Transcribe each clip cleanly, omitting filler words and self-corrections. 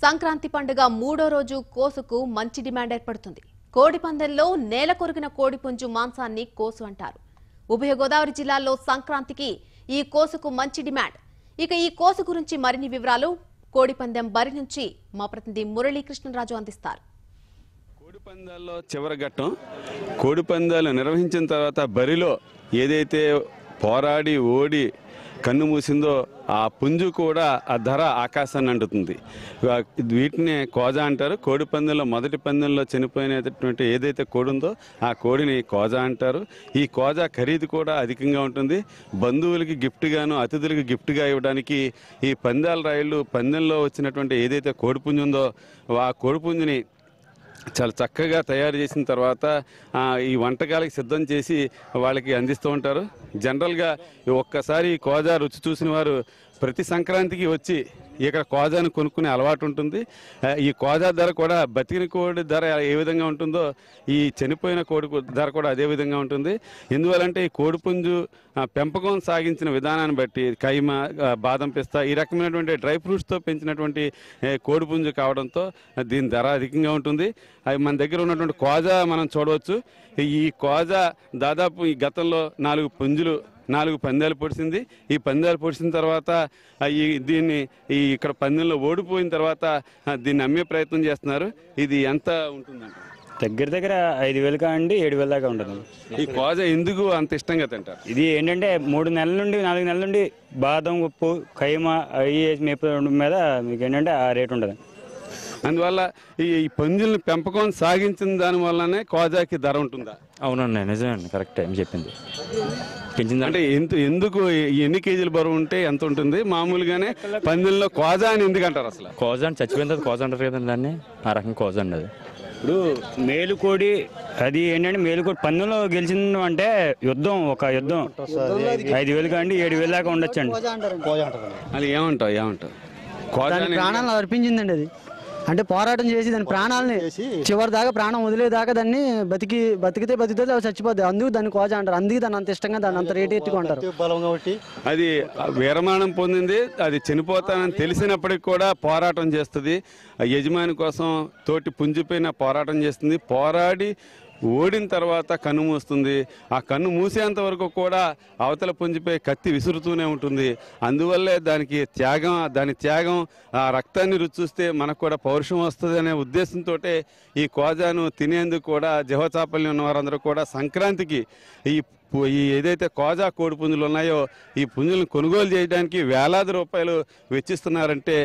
సంక్రాంతి పండుగ మూడో రోజు కోసుకు మంచి డిమాండ్ ఏర్పడుతుంది. కోడి పందెంలో నేల కొరిగిన కోడిపుంజు మాంసాన్ని కోసు అంటారు. ఉభయ గోదావరి జిల్లాల్లో సంక్రాంతికి ఈ కోసుకు మంచి డిమాండ్. ఇక ఈ కోసు గురించి మరిన్ని వివరాలు కోడి పందెం బరి నుంచి మా ప్రతినిధి మురళీకృష్ణరాజు అందిస్తారు. కోడి పందాల్లో చివరి ఘట్టం. కోడి పందాలు నిర్వహించిన తర్వాత బరిలో ఏదైతే పోరాడి ఓడి కన్ను మూసిందో ఆ పుంజు కూడా ఆ ధర ఆకాశాన్ని అంటుతుంది. వీటినే కోజా అంటారు. కోడి పందెంలో మొదటి పందెంలో చనిపోయినటువంటి ఏదైతే కోడి ఉందో ఆ కోడిని కోజా అంటారు. ఈ కోజా ఖరీదు కూడా అధికంగా ఉంటుంది. బంధువులకి గిఫ్ట్గాను అతిథులకి గిఫ్ట్గా ఇవ్వడానికి ఈ పందాల రైళ్లు పందెంలో వచ్చినటువంటి ఏదైతే కోడిపుంజు ఉందో ఆ కోడిపుంజుని చాలా చక్కగా తయారు చేసిన తర్వాత ఈ వంటకాలకి సిద్ధం చేసి వాళ్ళకి అందిస్తూ ఉంటారు. జనరల్గా ఒక్కసారి కోజా రుచి చూసిన వారు ప్రతి సంక్రాంతికి వచ్చి ఇక్కడ కోజాను కొనుక్కునే అలవాటు ఉంటుంది. ఈ కోజా ధర కూడా బతికిన కోడి ధర ఏ విధంగా ఉంటుందో ఈ చనిపోయిన కోడి ధర కూడా అదే విధంగా ఉంటుంది. ఎందువల్లంటే ఈ కోడిపుంజు పెంపకం సాగించిన విధానాన్ని బట్టి కైమ, బాదం పిస్తా ఈ రకమైనటువంటి డ్రై ఫ్రూట్స్తో పెంచినటువంటి కోడిపుంజు కావడంతో దీని ధర అధికంగా ఉంటుంది. అవి మన దగ్గర ఉన్నటువంటి కోజా మనం చూడవచ్చు. ఈ కోజా దాదాపు ఈ గతంలో 4 పందాలు పొడిచింది. ఈ పందాలు పొడిచిన తర్వాత దీన్ని ఇక్కడ పందెంలో ఓడిపోయిన తర్వాత దీన్ని అమ్మే ప్రయత్నం చేస్తున్నారు. ఇది ఎంత ఉంటుందంట? దగ్గర 5,000 కాండి 7,000 దాకా ఉంటుంది. ఈ కోజా ఎందుకు అంత ఇష్టంగా తింటారు? ఇది ఏంటంటే 3 నెలల నుండి 4 నెలల నుండి బాదం, ఉప్పు, కైమ అవి మేపడం మీద మీకు ఏంటంటే ఆ రేటు ఉంటుంది. అందువల్ల ఈ పందుల్ని పెంపకం సాగించిన దాని వల్లనే కోజాకి ధర ఉంటుందా? అవునండి, నిజమేండి, కరెక్ట్ ఏం చెప్పింది. అంటే ఎందుకు ఎన్ని కేజీలు బరువు ఉంటే ఎంత ఉంటుంది? మామూలుగానే పందెంలో కోజా అని ఎందుకు అంటారు అసలు? కోజా అని చచ్చిపోయిన తర్వాత కోజా అంటారు కదండి, దాన్ని ఆ రకం కోజా అండి. అది ఇప్పుడు మేలుకోడి అది ఏంటంటే మేలుకోడి పందెంలో గెలిచింది అంటే ఒక యుద్ధం 5,000 కాండి 7,000 దాకా ఉండొచ్చండి. అది ఏమంటావు? ప్రాణాలను అర్పించిందండి. అది అంటే పోరాటం చేసి దాని ప్రాణాలని చివరి దాకా ప్రాణం వదిలేదాకా దాన్ని బతికితే చచ్చిపోద్ది. అందుకు దాన్ని కోజా అంటారు. అందుకే దాన్ని అంత ఇష్టంగా దాన్ని అంత రేటు ఎత్తుకుంటారు. అది విరమణం పొందింది. అది చనిపోతానని తెలిసినప్పటికి కూడా పోరాటం చేస్తుంది. యజమాని కోసం తోటి పుంజిపైన పోరాటం చేస్తుంది. పోరాడి ఓడిన తర్వాత కన్ను మూస్తుంది. ఆ కన్ను మూసేంత వరకు కూడా అవతల పుంజిపై కత్తి విసురుతూనే ఉంటుంది. అందువల్లే దాని త్యాగం ఆ రక్తాన్ని రుచి చూస్తే మనకు కూడా పౌరుషం వస్తుంది అనే ఉద్దేశంతో ఈ కోజాను తినేందుకు కూడా జహచాపల్లి ఉన్న వారందరూ కూడా సంక్రాంతికి ఈ ఏదైతే కోజా కోడి పుంజులు ఉన్నాయో ఈ పుంజులను కొనుగోలు చేయడానికి వేలాది రూపాయలు వెచ్చిస్తున్నారంటే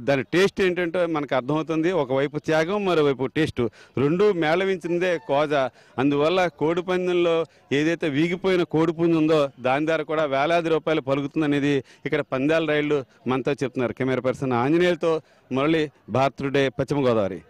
దాని టేస్ట్ ఏంటంటే మనకు అర్థమవుతుంది. ఒకవైపు త్యాగం, మరోవైపు టేస్ట్ రెండూ మేళవించిందే కోజా. అందువల్ల కోడి పందెంలో ఏదైతే వీగిపోయిన కోడి పుంజు ఉందో దాని ధర కూడా వేలాది రూపాయలు పలుకుతుందనేది ఇక్కడ పందాల రైళ్లు మనతో చెప్తున్నారు. కెమెరా పర్సన్ ఆంజనేయులతో మురళి, భారత్ టుడే, పశ్చిమ గోదావరి.